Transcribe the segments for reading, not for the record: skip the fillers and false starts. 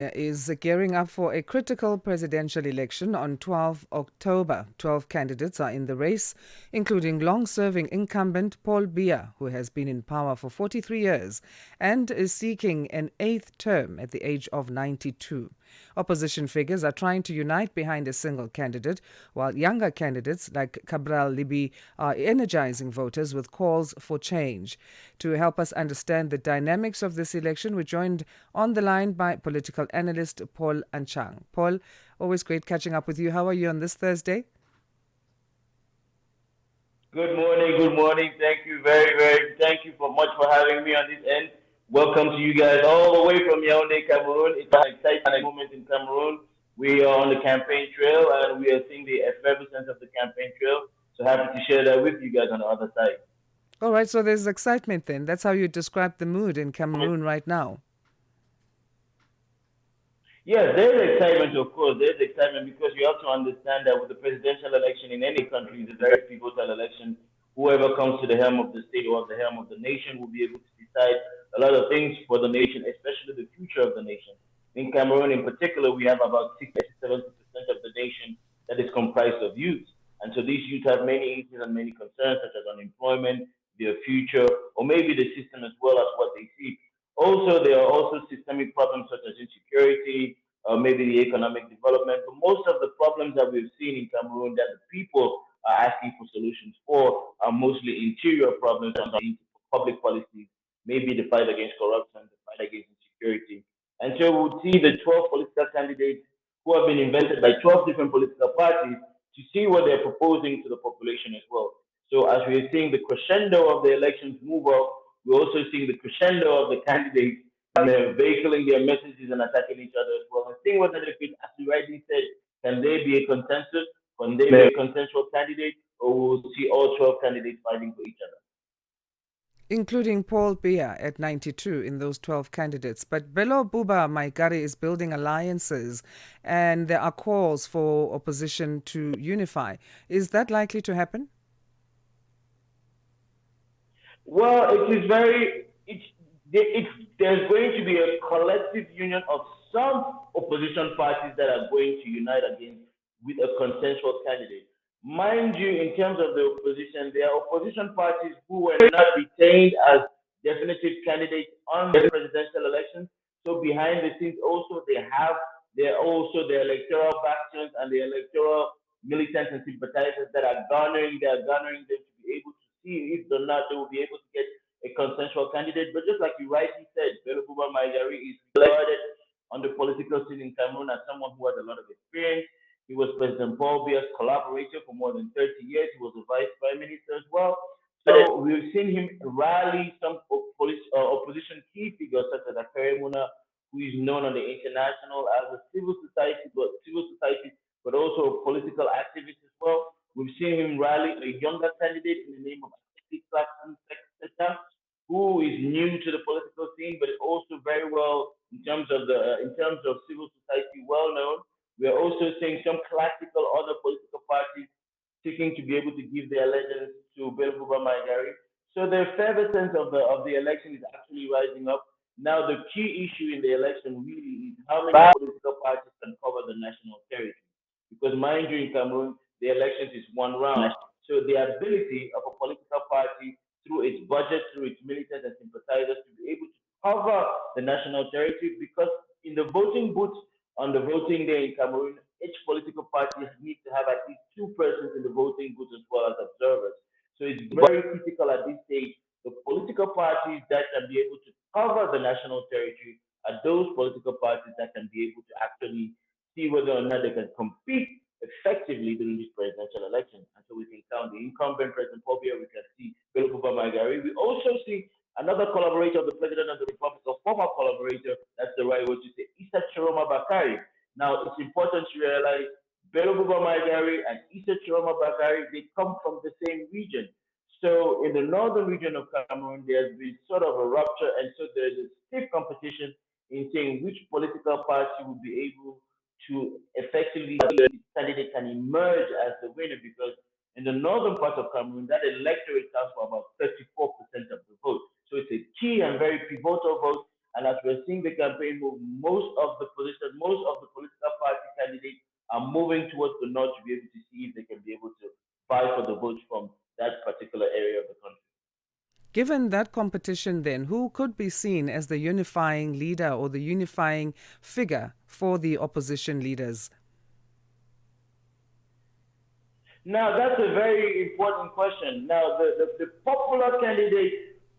is gearing up for a critical presidential election on 12 October. 12 candidates are in the race, including long serving incumbent Paul Biya, who has been in power for 43 years and is seeking an eighth term at the age of 92. Opposition figures are trying to unite behind a single candidate, while younger candidates like Cabral Libii are energizing voters with calls for change. To help us understand the dynamics of this election, we're joined on the line by political analyst Paul Anchang. Paul, always great catching up with you. How are you on this Thursday? Good morning, good morning. Thank you thank you for much for having me on this end. Welcome to you guys all the way from Yaoundé, Cameroon. It's an exciting moment in Cameroon. We are on the campaign trail and we are seeing the effervescence of the campaign trail. So happy to share that with you guys on the other side. All right, so there's excitement then. That's how you describe the mood in Cameroon right now. Yes, there's excitement, of course. There's excitement because you have to understand that with the presidential election in any country, it's a very pivotal election. Whoever comes to the helm of the state or the helm of the nation will be able to decide a lot of things for the nation, especially the future of the nation. In Cameroon, in particular, we have about 60 to 70% of the nation that is comprised of youth. And so these youth have many issues and many concerns, such as unemployment, their future, or maybe the system as well as what they see. Also, there are also systemic problems such as insecurity, maybe the economic development. But most of the problems that we've seen in Cameroon that the people are asking for solutions for are mostly interior problems and public policies, maybe the fight against corruption, the fight against insecurity. And so we'll see the 12 political candidates who have been invented by 12 different political parties to see what they're proposing to the population as well. So as we're seeing the crescendo of the elections move up, we're also seeing the crescendo of the candidates and they're vehicling their messages and attacking each other as well. And seeing whether they could, as you rightly said, can they be a consensus? Can they be a consensual candidate? Or we'll see all 12 candidates fighting for each other? Including Paul Biya at 92 in those 12 candidates. But Bello Buba Maigari is building alliances and there are calls for opposition to unify. Is that likely to happen? Well, there's going to be a collective union of some opposition parties that are going to unite against with a consensual candidate. Mind you, in terms of the opposition, there are opposition parties who were not retained as definitive candidates on the presidential election. So behind the scenes, also they're also the electoral factions and the electoral militants and sympathizers that are garnering them to be able to see if or not they will be able to get a consensual candidate. But just like you rightly said, Belububa Maigari is regarded on the political scene in Cameroon as someone who has a lot of experience. He was President Paul Biya's collaborator for more than 30 years. He was the vice prime minister as well. So we've seen him rally some opposition key figures such as Akere Muna, who is known on the international as a civil society, but also a political activist as well. We've seen him rally a younger candidate in the name of Clarkson, who is new to the political scene, but also very well in terms of civil society, well known. We are also seeing some classical other political parties seeking to be able to give their allegiance to Belbuba Maigari. So the effervescence of the election is actually rising up. Now the key issue in the election really is how many political parties can cover the national territory. Because mind you, in Cameroon, the elections is one round. So the ability of a political party through its budget, through its militants and sympathizers to be able to cover the national territory because in the voting booths on the voting day in Cameroon, each political party needs to have at least two persons in the voting booth as well as observers. So it's very critical at this stage. The political parties that can be able to cover the national territory are those political parties that can be able to actually see whether or not they can compete effectively during this presidential election. And so we can count the incumbent President Paul Biya, we can see Belkuba Magari. We also see another collaborator of the President of the Republic, a former collaborator, that's the right word to say, Issa Chiroma Bakari. Now, it's important to realize Belkuba Magari and Issa Chiroma Bakari, they come from the same region. So in the northern region of Cameroon, there's been sort of a rupture, and so there's a stiff competition in saying which political party will be able to effectively candidate can emerge as the winner because in the northern part of Cameroon, that electorate counts for about 34% of the vote. So it's a key and very pivotal vote. And as we're seeing the campaign move, most of the political party candidates are moving towards the north to be able to see if they can be able to vie for the votes from that particular area of the country. Given that competition, then, who could be seen as the unifying leader or the unifying figure for the opposition leaders? Now, that's a very important question. Now, the popular candidate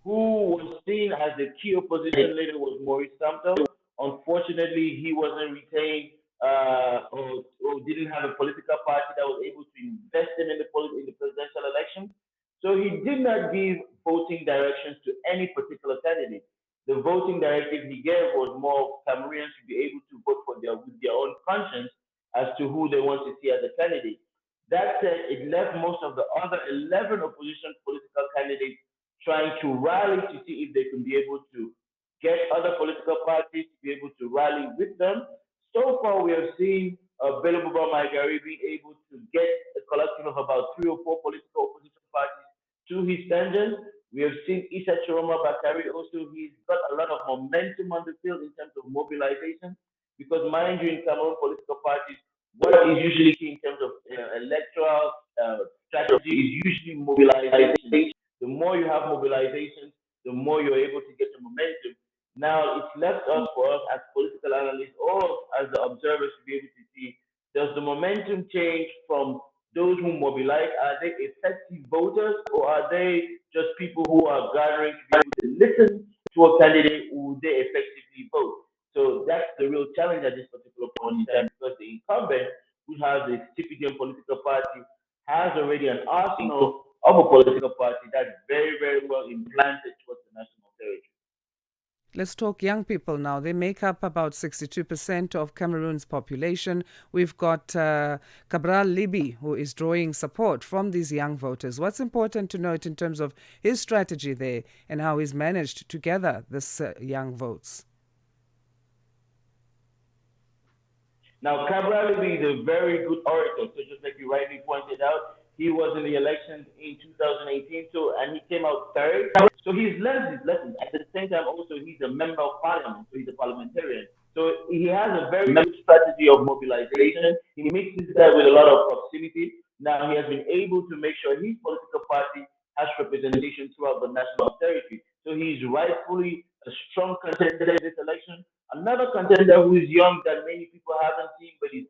who was seen as the key opposition leader was Maurice Kamto. Unfortunately, he wasn't retained or didn't have a political party that was able to invest him in in the presidential election. So he did not give voting directions to any particular candidate. The voting directive he gave was more of Cameroonians to be able to vote for with their own conscience as to who they want to see as a candidate. That said, it left most of the other 11 opposition political candidates trying to rally to see if they can be able to get other political parties to be able to rally with them. So far, we have seen Bello Buba Maigari being able to get a collective of about three or four political opposition parties to his tangent. We have seen Isa Chiroma Bakari also, he's got a lot of momentum on the field in terms of mobilization. Because, mind you, in Cameroon political parties, what is usually key in terms of electoral strategy is usually mobilization. The more you have mobilization, the more you're able to get the momentum. Now, it's left us for us as political analysts or as the observers to be able to see, does the momentum change from those who mobilize? Are they effective voters or are they just people who are gathering to be able to listen to a candidate who they effectively vote? So that's the real challenge at this particular point in time because the incumbent, who has a CPDM political party, has already an arsenal of a political party that's very, very well implanted towards the national territory. Let's talk young people now. They make up about 62% of Cameroon's population. We've got Cabral Libii, who is drawing support from these young voters. What's important to note in terms of his strategy there and how he's managed to gather this young votes? Now, Cabral Libii is a very good orator. So just like you rightly pointed out, he was in the elections in 2018, so and he came out third. So he's learned his lessons. At the same time, also he's a member of parliament, so he's a parliamentarian. So he has a very good strategy of mobilization. He mixes that with a lot of proximity. Now he has been able to make sure his political party has representation throughout the national territory. So he's rightfully a strong contender in this election. Another contender who is young that many people haven't seen, but is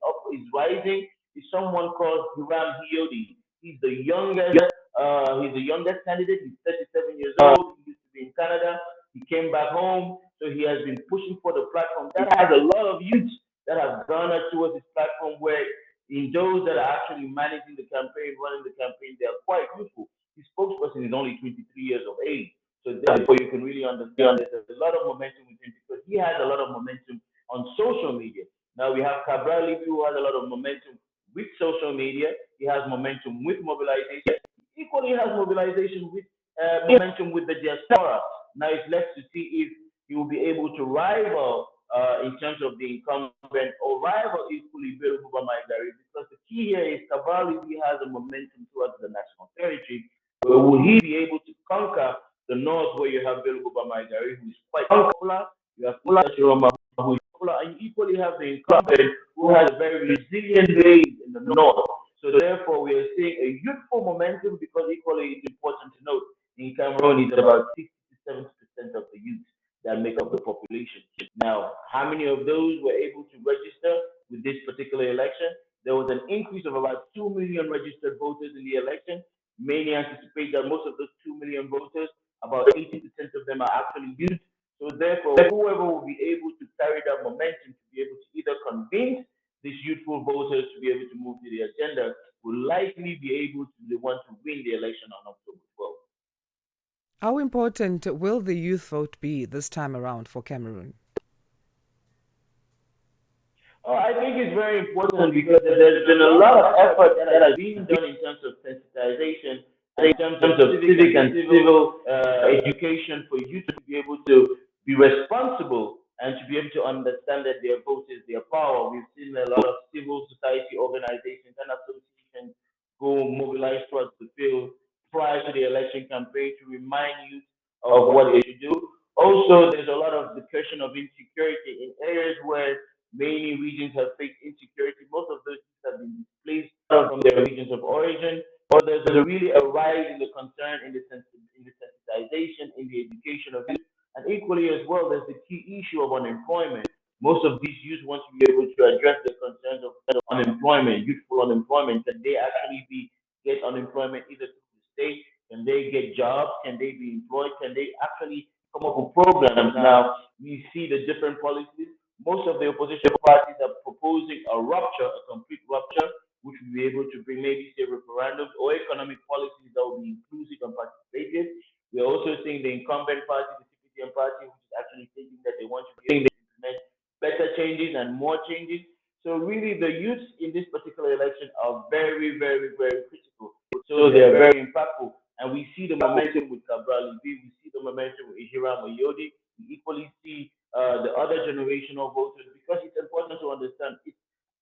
rising, is someone called Hiram Hiodi. He's the youngest. He's the youngest candidate. He's 37 years old. He used to be in Canada. He came back home, so he has been pushing for the platform that has a lot of youth that have garnered towards this platform. Where in those that are actually managing the campaign, running the campaign, they are quite youthful. His spokesperson is only 23 years of age. So therefore, you can really understand there's a lot of momentum with him because he has a lot of momentum on social media. Now we have Cabral Libii who has a lot of momentum with social media. He has momentum with mobilization. He equally has mobilization with momentum with the diaspora. Now it's left to see if he will be able to rival in terms of the incumbent or rival equally Bello Buba Maigari because the key here is Cabral Libii has a momentum towards the national territory. But will he be able to conquer the north where you have Bello Buba Maigari, who is quite popular? You have Ula Chiroma, who is popular, and you equally have the incumbent who has a very resilient base in the north. So therefore, we are seeing a youthful momentum because equally it's important to note in Cameroon it's about 60 to 70% of the youth that make up the population. Now, how many of those were able to register with this particular election? There was an increase of about 2 million registered voters in the election. Many anticipate that most of those 2 million voters, about 80% of them are actually youth. So therefore, whoever will be able to carry that momentum to be able to either convince these youthful voters to be able to move to the agenda will likely be able to be the one to win the election on October 12th. How important will the youth vote be this time around for Cameroon? Oh, I think it's very important because there's been a lot of effort that has been done in terms of sensitization and in terms of civic and civil education for youth to be able to be responsible and to be able to understand that their vote is their power. We've seen a lot of civil society organizations and associations go mobilize towards the field prior to the election campaign to remind youth of what they should do. Also, there's a lot of the question of many regions have faced insecurity. Most of those youths have been displaced from their regions of origin. Or there's a really a rise in the concern in the sensitization, in the education of youth. And equally as well, there's the key issue of unemployment. Most of these youth want to be able to address the concerns of unemployment, youthful unemployment. Can they actually get unemployment either through the state? Can they get jobs? Can they be employed? Can they actually come up with programs? Now we see the different policies. Most of the opposition parties are proposing a rupture, a complete rupture, which will be able to bring maybe say referendums or economic policies that will be inclusive and participative. We're also seeing the incumbent party, the CPDM party, which is actually thinking that they want to be able to implement better changes and more changes. So really, the youths in this particular election are very, very, very critical. So they are very impactful, and we see the momentum with Cabral Libii. We see the momentum with Hiram Oyodi. We equally see the other generational voters because it's important to understand.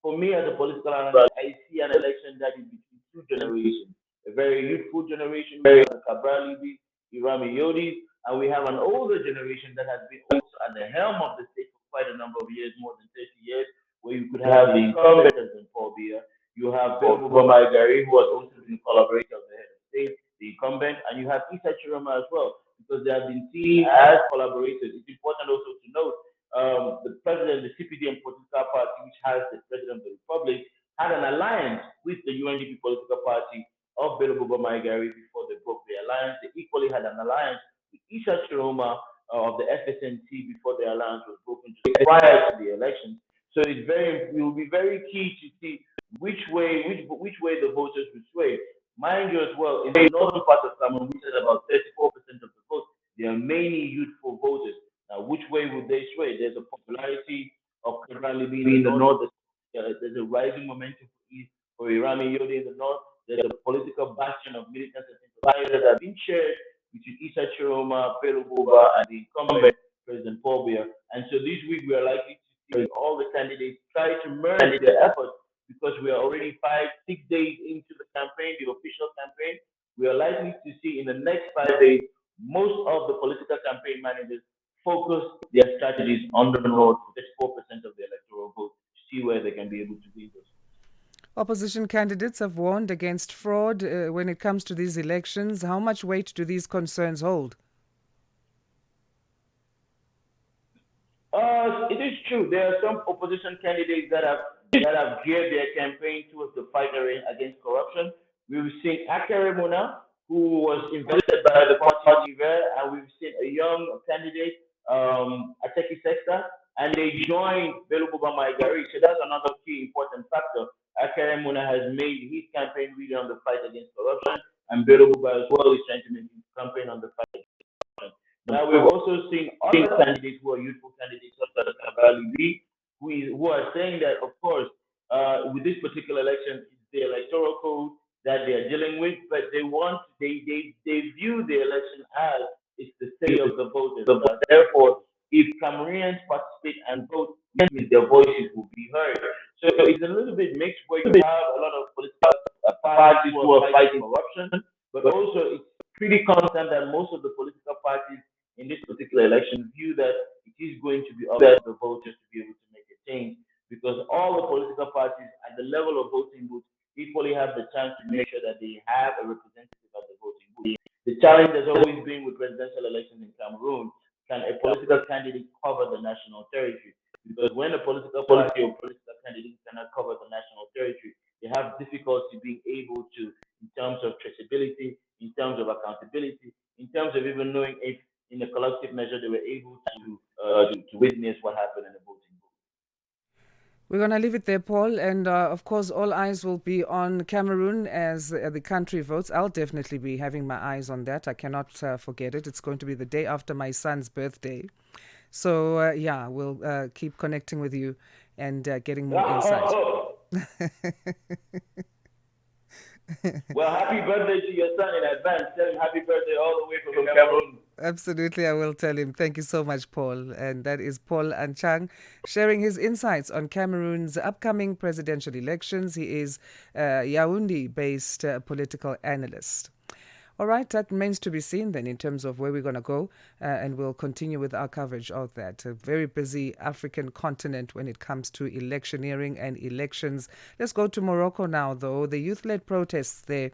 For me, as a political analyst, I see an election that is between two generations. A very youthful generation, we have the Cabral Libii, Hiram Oyodi, and we have an older generation that has been also at the helm of the state for quite a number of years, more than 30 years, where you could have the incumbent as Paul Biya, you have Bill Gari, who has also been a collaborator of the head of state, the incumbent, and you have Issa Chiroma as well, because they have been seen as collaborators. It's important also to note the president, the CPDM political party, which has the president of the republic, had an alliance with the UNDP political party of Bello Maigari before they broke the alliance. They equally had an alliance with Issa Chiroma of the FSNT before the alliance was broken prior to the elections. So it will be very key to see which way the voters will sway. Mind you as well, in the northern part of Cameroon, which is about 34% of the vote, there are many youthful voters. Now, which way would they sway? There's a popularity of Cabral Libii in the north. There's a rising momentum for Irami Yodi in the north. There's a political bastion of militants and sympathizers that have been shared between Issa Chiroma, Pedro Boba, and the incumbent President Paul Biya. And so this week we are likely to see all the candidates try to merge their efforts because we are already 6 days into the campaign, the official campaign. We are likely to see in the next 5 days most of the political campaign managers focus their strategies on the north, 34% of the electoral vote, to see where they can be able to win those. Opposition candidates have warned against fraud when it comes to these elections. How much weight do these concerns hold? It is true. There are some opposition candidates that have geared their campaign towards the fight against corruption. We've seen Akere Mona, who was invested by the party River, and we've seen a young candidate, Ateki Sexta, and they joined Bello Maigari. So that's another key important factor. Akere Mona has made his campaign really on the fight against corruption, and Bello as well is trying to make his campaign on the fight. Now we've also seen other candidates who are youthful candidates such as Cabral Libii, who are saying that, of course, with this particular election, it's the electoral code that they are dealing with, but they view the election as it's the say of the voters. Therefore, if Cameroonians participate and vote, their voices will be heard. So it's a little bit mixed where you have a lot of political parties who are fighting corruption, but also it's pretty constant that most of the political parties in this particular election view that it is going to be up to the voters to be able to make a change because all the political parties at the level of voting booth equally have the chance to make sure that they have a representative at the voting booth. The challenge has always been with presidential elections in Cameroon, can a political candidate cover the national territory? Because when a political party or political candidate cannot cover the national territory, they have difficulty being able to, in terms of traceability, in terms of accountability, in terms of even knowing if in a collective measure, they were able to witness what happened in the voting booth. We're going to leave it there, Paul. And of course, all eyes will be on Cameroon as the country votes. I'll definitely be having my eyes on that. I cannot forget it. It's going to be the day after my son's birthday. So, yeah, we'll keep connecting with you and getting more insight. Well, happy birthday to your son in advance. Tell him happy birthday all the way from Cameroon. Absolutely, I will tell him. Thank you so much, Paul. And that is Paul Anchang sharing his insights on Cameroon's upcoming presidential elections. He is a Yaoundé-based political analyst. All right, that remains to be seen then in terms of where we're going to go, and we'll continue with our coverage of that. A very busy African continent when it comes to electioneering and elections. Let's go to Morocco now, though. The youth led protests there